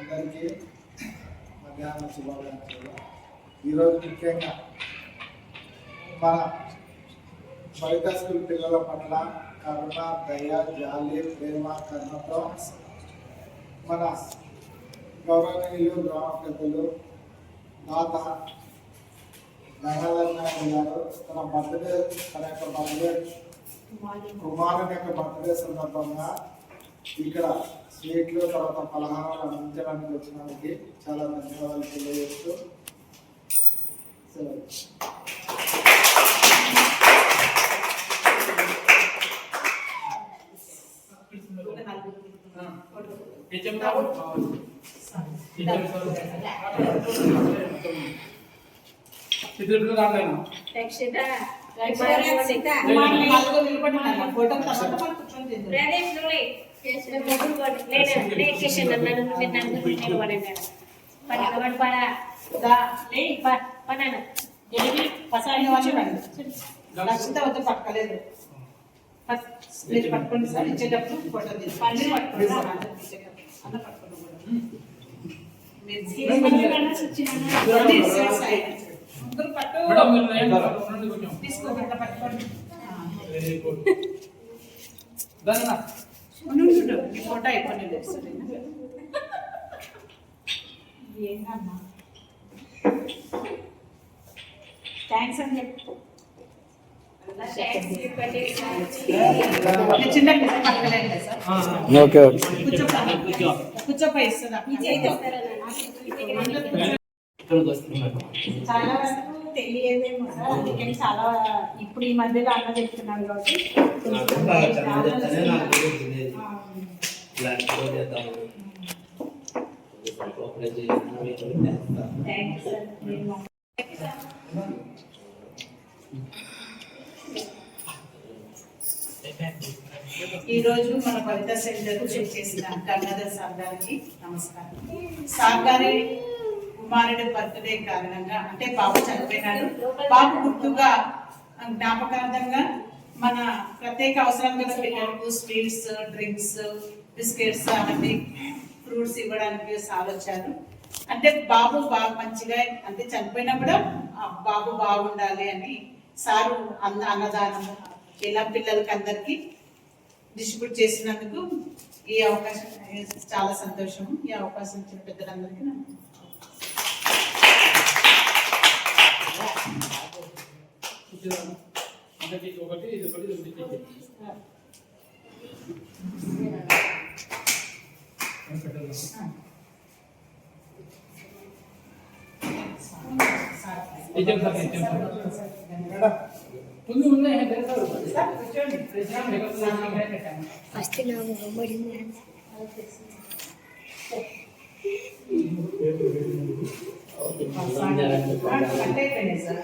అందరికీ మధ్యాహ్న శుభాకాంక్షలు. ఈరోజు ముఖ్యంగా మన బయట స్కూల్ పిల్లల పట్ల కరుణ, దయ, జాలి, ప్రేమ, కరుణతో మన గౌరవనీయులు గ్రామ పెద్దలు దాత గంగాధర్ గారు తన బర్త్డే కుమారుని యొక్క బర్త్డే సందర్భంగా ఇక్కడ స్వీట్లు తర్వాత పలహారాలు అందించడానికి వచ్చినందుకు చాలా ధన్యవాదాలు తెలియజేస్తూ పట్టుకోలేదు పట్టుకోండి సార్. ఇచ్చేటప్పుడు ఫోటో తీసుకోండి. ఫోటో అయిపోయింది. ఏంటమ్మా థ్యాంక్స్ అని చెప్పు. చిన్న పట్టుకోలేదు సార్. కూర్చోపై ఇస్తుందా? చాలా వరకు తెలియదేమో సార్. అందుకని చాలా ఇప్పుడు ఈ మధ్యలో అన్న చెప్తున్నాను కాబట్టి ఈరోజు మన కవిత సెంటర్ చేసిన గంగాధర్ సార్ గారికి నమస్కారం. సార్ గారి కుమారుడి బర్త్డే కారణంగా అంటే బాబు చనిపోయినాడు, బాబు గుర్తుగా జ్ఞాపకార్థంగా మన ప్రత్యేక అవసరం గల పిల్లలకు స్వీట్స్, డ్రింక్స్, బిస్కెట్స్ అవన్నీ ఫ్రూట్స్ ఇవ్వడానికి సార్ వచ్చారు. అంటే బాబు బాగా మంచిగా అంటే చనిపోయినా కూడా బాబు బాగుండాలి అని సారు అన్నదానము ఇలా పిల్లలకి అందరికీ డిస్ట్రిబ్యూట్ చేసినందుకు ఈ అవకాశం చాలా సంతోషము. ఈ అవకాశం ఇచ్చిన పెద్దలందరికీ ఫస్ట్ నాకు కట్ అయిపోయింది సార్.